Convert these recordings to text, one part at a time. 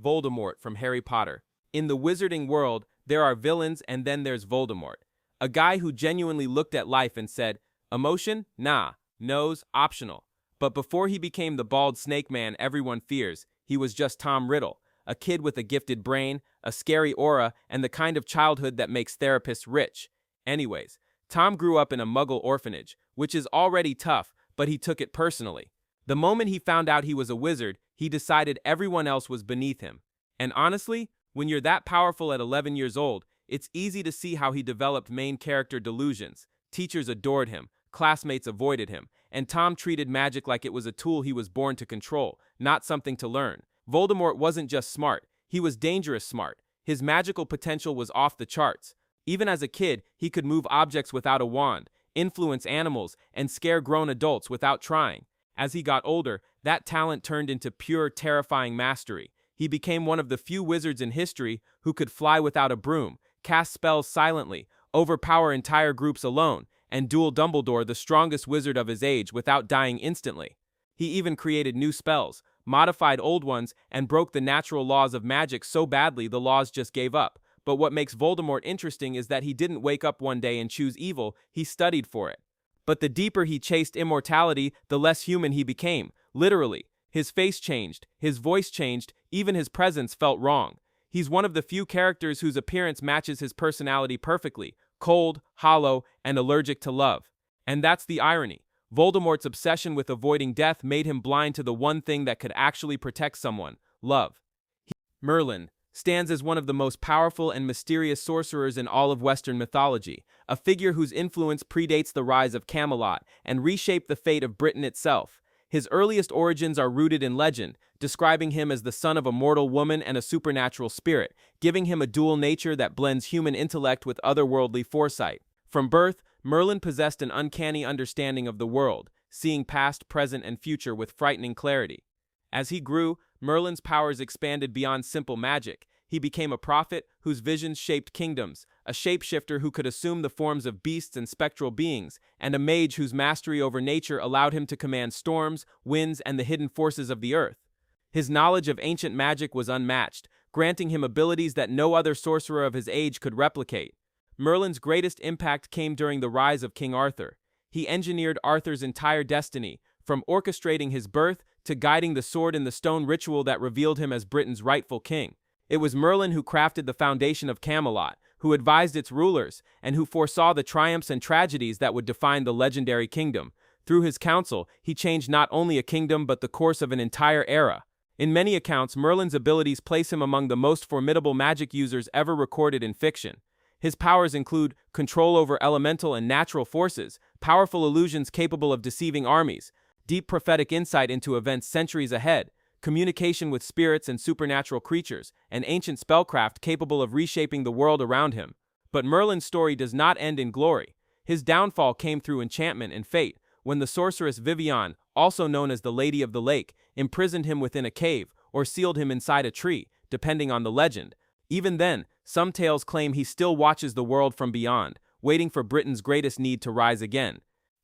Voldemort from Harry Potter. In the wizarding world, there are villains and then there's Voldemort. A guy who genuinely looked at life and said, emotion? Nah. Nose? Optional. But before he became the bald snake man everyone fears, he was just Tom Riddle, a kid with a gifted brain, a scary aura, and the kind of childhood that makes therapists rich. Anyways, Tom grew up in a Muggle orphanage, which is already tough, but he took it personally. The moment he found out he was a wizard, he decided everyone else was beneath him. And honestly, when you're that powerful at 11 years old, it's easy to see how he developed main character delusions. Teachers adored him, classmates avoided him, and Tom treated magic like it was a tool he was born to control, not something to learn. Voldemort wasn't just smart, he was dangerous smart. His magical potential was off the charts. Even as a kid, he could move objects without a wand, influence animals, and scare grown adults without trying. As he got older, that talent turned into pure, terrifying mastery. He became one of the few wizards in history who could fly without a broom, cast spells silently, overpower entire groups alone, and duel Dumbledore, the strongest wizard of his age, without dying instantly. He even created new spells, modified old ones, and broke the natural laws of magic so badly the laws just gave up. But what makes Voldemort interesting is that he didn't wake up one day and choose evil, he studied for it. But the deeper he chased immortality, the less human he became, literally. His face changed, his voice changed, even his presence felt wrong. He's one of the few characters whose appearance matches his personality perfectly, cold, hollow, and allergic to love. And that's the irony. Voldemort's obsession with avoiding death made him blind to the one thing that could actually protect someone, love. Merlin stands as one of the most powerful and mysterious sorcerers in all of Western mythology, a figure whose influence predates the rise of Camelot and reshaped the fate of Britain itself. His earliest origins are rooted in legend, describing him as the son of a mortal woman and a supernatural spirit, giving him a dual nature that blends human intellect with otherworldly foresight. From birth, Merlin possessed an uncanny understanding of the world, seeing past, present, and future with frightening clarity. As he grew, Merlin's powers expanded beyond simple magic. He became a prophet whose visions shaped kingdoms, a shapeshifter who could assume the forms of beasts and spectral beings, and a mage whose mastery over nature allowed him to command storms, winds, and the hidden forces of the earth. His knowledge of ancient magic was unmatched, granting him abilities that no other sorcerer of his age could replicate. Merlin's greatest impact came during the rise of King Arthur. He engineered Arthur's entire destiny, from orchestrating his birth to guiding the sword and the stone ritual that revealed him as Britain's rightful king. It was Merlin who crafted the foundation of Camelot, who advised its rulers, and who foresaw the triumphs and tragedies that would define the legendary kingdom. Through his counsel, he changed not only a kingdom but the course of an entire era. In many accounts, Merlin's abilities place him among the most formidable magic users ever recorded in fiction. His powers include control over elemental and natural forces, powerful illusions capable of deceiving armies, deep prophetic insight into events centuries ahead, communication with spirits and supernatural creatures, and ancient spellcraft capable of reshaping the world around him. But Merlin's story does not end in glory. His downfall came through enchantment and fate, when the sorceress Vivian, also known as the Lady of the Lake, imprisoned him within a cave or sealed him inside a tree, depending on the legend. Even then, some tales claim he still watches the world from beyond, waiting for Britain's greatest need to rise again.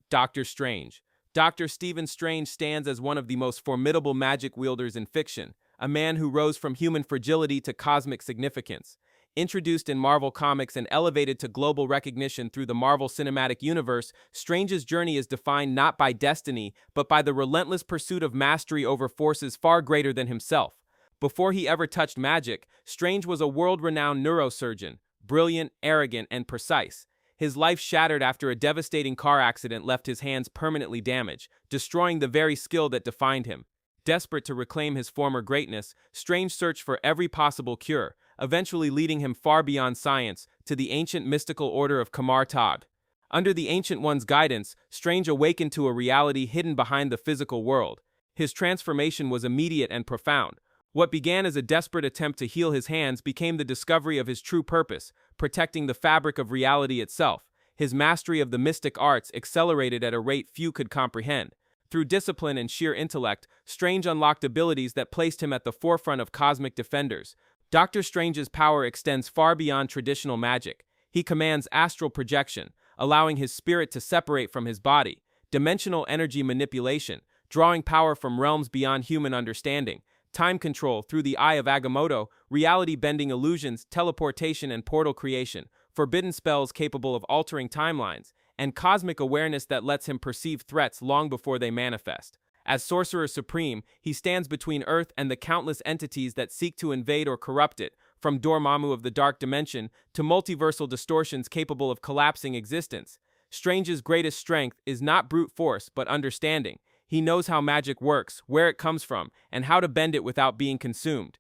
Doctor Strange. Dr. Stephen Strange stands as one of the most formidable magic wielders in fiction, a man who rose from human fragility to cosmic significance. Introduced in Marvel Comics and elevated to global recognition through the Marvel Cinematic Universe, Strange's journey is defined not by destiny, but by the relentless pursuit of mastery over forces far greater than himself. Before he ever touched magic, Strange was a world-renowned neurosurgeon, brilliant, arrogant, and precise. His life shattered after a devastating car accident left his hands permanently damaged, destroying the very skill that defined him. Desperate to reclaim his former greatness, Strange searched for every possible cure, eventually leading him far beyond science, to the ancient mystical order of Kamar Tag. Under the Ancient One's guidance, Strange awakened to a reality hidden behind the physical world. His transformation was immediate and profound. What began as a desperate attempt to heal his hands became the discovery of his true purpose, protecting the fabric of reality itself. His mastery of the mystic arts accelerated at a rate few could comprehend. Through discipline and sheer intellect, Strange unlocked abilities that placed him at the forefront of cosmic defenders. Doctor Strange's power extends far beyond traditional magic. He commands astral projection, allowing his spirit to separate from his body, dimensional energy manipulation, drawing power from realms beyond human understanding, time control through the Eye of Agamotto, reality-bending illusions, teleportation and portal creation, forbidden spells capable of altering timelines, and cosmic awareness that lets him perceive threats long before they manifest. As Sorcerer Supreme, he stands between Earth and the countless entities that seek to invade or corrupt it, from Dormammu of the Dark Dimension to multiversal distortions capable of collapsing existence. Strange's greatest strength is not brute force, but understanding. He knows how magic works, where it comes from, and how to bend it without being consumed.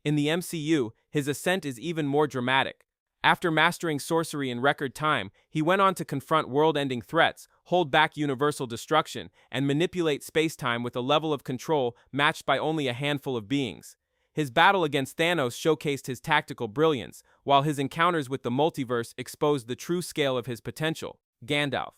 In the MCU, his ascent is even more dramatic. After mastering sorcery in record time, he went on to confront world-ending threats, hold back universal destruction, and manipulate space-time with a level of control matched by only a handful of beings. His battle against Thanos showcased his tactical brilliance, while his encounters with the multiverse exposed the true scale of his potential. Gandalf.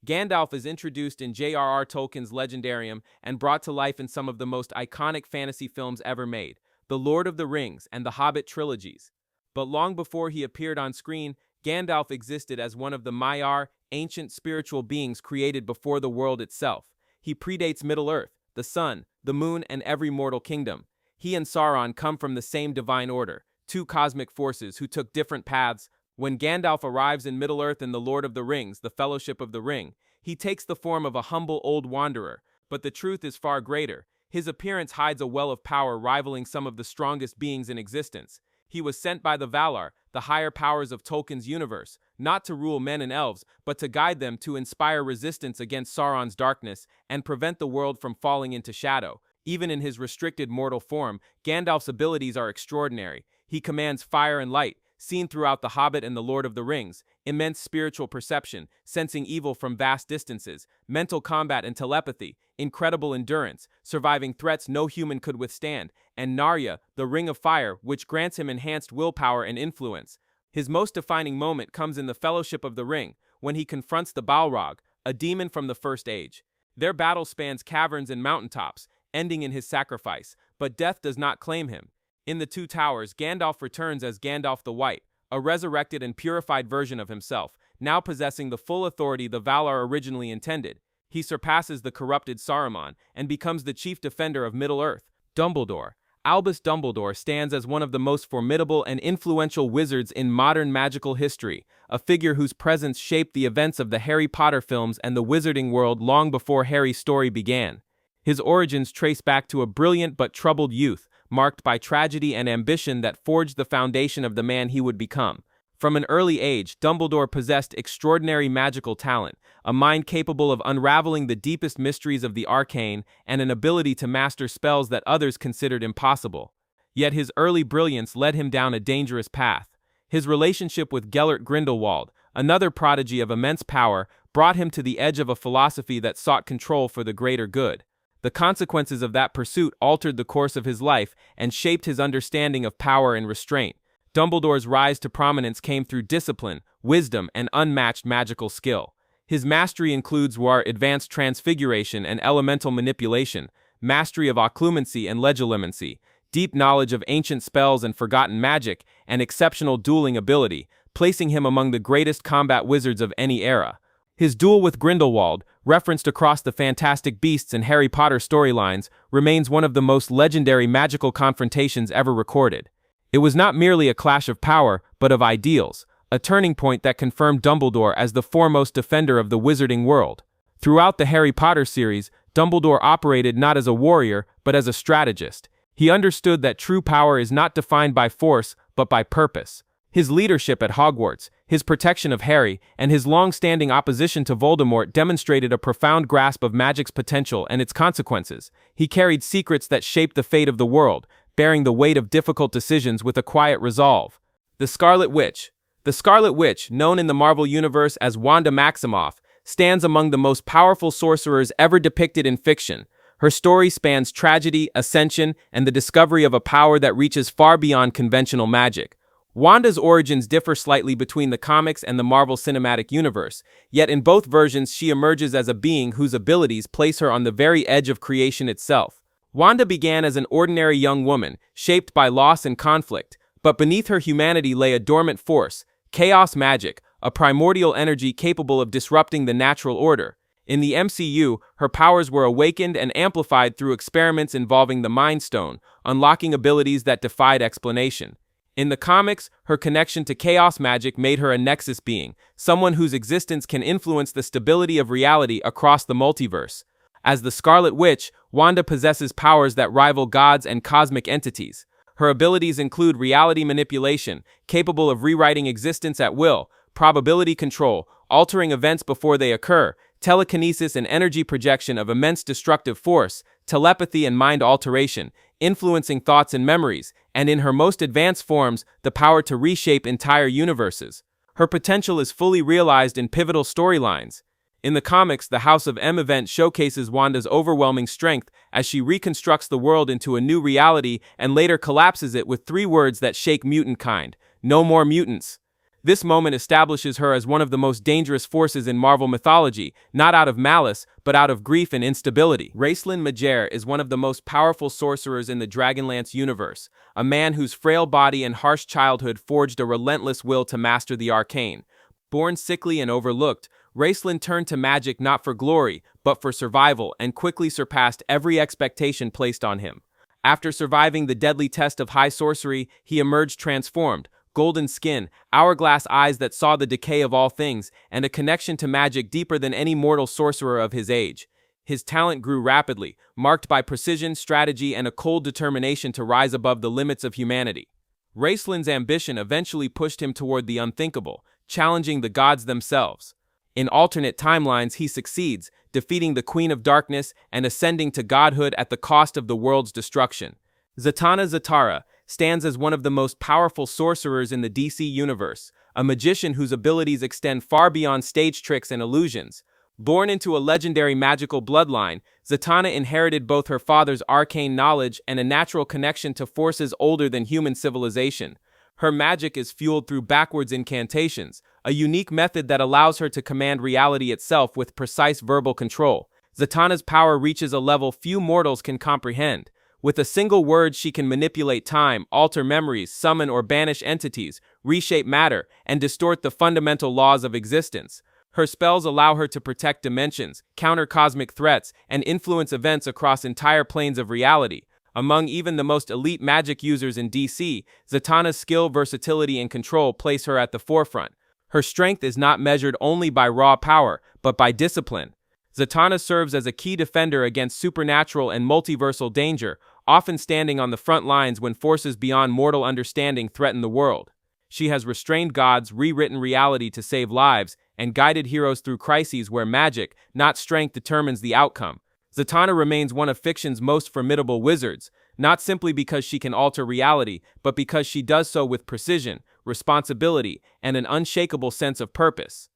Gandalf is introduced in J.R.R. Tolkien's Legendarium and brought to life in some of the most iconic fantasy films ever made, The Lord of the Rings and the Hobbit trilogies. But long before he appeared on screen, Gandalf existed as one of the Maiar, ancient spiritual beings created before the world itself. He predates Middle-earth, the sun, the moon, and every mortal kingdom. He and Sauron come from the same divine order, two cosmic forces who took different paths. When Gandalf arrives in Middle-earth in The Lord of the Rings, the Fellowship of the Ring, he takes the form of a humble old wanderer, but the truth is far greater. His appearance hides a well of power rivaling some of the strongest beings in existence. He was sent by the Valar, the higher powers of Tolkien's universe, not to rule men and elves, but to guide them to inspire resistance against Sauron's darkness and prevent the world from falling into shadow. Even in his restricted mortal form, Gandalf's abilities are extraordinary. He commands fire and light, seen throughout The Hobbit and The Lord of the Rings, immense spiritual perception, sensing evil from vast distances, mental combat and telepathy, incredible endurance, surviving threats no human could withstand, and Narya, the Ring of Fire, which grants him enhanced willpower and influence. His most defining moment comes in the Fellowship of the Ring, when he confronts the Balrog, a demon from the First Age. Their battle spans caverns and mountaintops, ending in his sacrifice, but death does not claim him. In the Two Towers, Gandalf returns as Gandalf the White, a resurrected and purified version of himself, now possessing the full authority the Valar originally intended. He surpasses the corrupted Saruman and becomes the chief defender of Middle-earth. Dumbledore. Albus Dumbledore stands as one of the most formidable and influential wizards in modern magical history, a figure whose presence shaped the events of the Harry Potter films and the wizarding world long before Harry's story began. His origins trace back to a brilliant but troubled youth, marked by tragedy and ambition that forged the foundation of the man he would become. From an early age, Dumbledore possessed extraordinary magical talent, a mind capable of unraveling the deepest mysteries of the arcane, and an ability to master spells that others considered impossible. Yet his early brilliance led him down a dangerous path. His relationship with Gellert Grindelwald, another prodigy of immense power, brought him to the edge of a philosophy that sought control for the greater good. The consequences of that pursuit altered the course of his life and shaped his understanding of power and restraint. Dumbledore's rise to prominence came through discipline, wisdom, and unmatched magical skill. His mastery includes advanced transfiguration and elemental manipulation, mastery of occlumency and legilimency, deep knowledge of ancient spells and forgotten magic, and exceptional dueling ability, placing him among the greatest combat wizards of any era. His duel with Grindelwald, referenced across the Fantastic Beasts and Harry Potter storylines, remains one of the most legendary magical confrontations ever recorded. It was not merely a clash of power, but of ideals, a turning point that confirmed Dumbledore as the foremost defender of the wizarding world. Throughout the Harry Potter series, Dumbledore operated not as a warrior, but as a strategist. He understood that true power is not defined by force, but by purpose. His leadership at Hogwarts, his protection of Harry, and his long-standing opposition to Voldemort demonstrated a profound grasp of magic's potential and its consequences. He carried secrets that shaped the fate of the world, bearing the weight of difficult decisions with a quiet resolve. The Scarlet Witch. The Scarlet Witch, known in the Marvel Universe as Wanda Maximoff, stands among the most powerful sorcerers ever depicted in fiction. Her story spans tragedy, ascension, and the discovery of a power that reaches far beyond conventional magic. Wanda's origins differ slightly between the comics and the Marvel Cinematic Universe, yet in both versions she emerges as a being whose abilities place her on the very edge of creation itself. Wanda began as an ordinary young woman, shaped by loss and conflict, but beneath her humanity lay a dormant force, chaos magic, a primordial energy capable of disrupting the natural order. In the MCU, her powers were awakened and amplified through experiments involving the Mind Stone, unlocking abilities that defied explanation. In the comics, her connection to chaos magic made her a Nexus being, someone whose existence can influence the stability of reality across the multiverse. As the Scarlet Witch, Wanda possesses powers that rival gods and cosmic entities. Her abilities include reality manipulation, capable of rewriting existence at will, probability control, altering events before they occur, telekinesis and energy projection of immense destructive force, telepathy and mind alteration, influencing thoughts and memories, and in her most advanced forms, the power to reshape entire universes. Her potential is fully realized in pivotal storylines. In the comics, the House of M event showcases Wanda's overwhelming strength as she reconstructs the world into a new reality and later collapses it with 3 words that shake mutant kind: no more mutants. This moment establishes her as one of the most dangerous forces in Marvel mythology, not out of malice, but out of grief and instability. Raistlin Majere is one of the most powerful sorcerers in the Dragonlance universe, a man whose frail body and harsh childhood forged a relentless will to master the arcane. Born sickly and overlooked, Raistlin turned to magic not for glory, but for survival, and quickly surpassed every expectation placed on him. After surviving the deadly test of high sorcery, he emerged transformed. Golden skin, hourglass eyes that saw the decay of all things, and a connection to magic deeper than any mortal sorcerer of his age. His talent grew rapidly, marked by precision, strategy, and a cold determination to rise above the limits of humanity. Raistlin's ambition eventually pushed him toward the unthinkable, challenging the gods themselves. In alternate timelines, he succeeds, defeating the Queen of Darkness and ascending to godhood at the cost of the world's destruction. Zatanna stands as one of the most powerful sorcerers in the DC universe, a magician whose abilities extend far beyond stage tricks and illusions. Born into a legendary magical bloodline, Zatanna inherited both her father's arcane knowledge and a natural connection to forces older than human civilization. Her magic is fueled through backwards incantations, a unique method that allows her to command reality itself with precise verbal control. Zatanna's power reaches a level few mortals can comprehend. With a single word, she can manipulate time, alter memories, summon or banish entities, reshape matter, and distort the fundamental laws of existence. Her spells allow her to protect dimensions, counter cosmic threats, and influence events across entire planes of reality. Among even the most elite magic users in DC, Zatanna's skill, versatility, and control place her at the forefront. Her strength is not measured only by raw power, but by discipline. Zatanna serves as a key defender against supernatural and multiversal danger, often standing on the front lines when forces beyond mortal understanding threaten the world. She has restrained gods, rewritten reality to save lives, and guided heroes through crises where magic, not strength, determines the outcome. Zatanna remains one of fiction's most formidable wizards, not simply because she can alter reality, but because she does so with precision, responsibility, and an unshakable sense of purpose.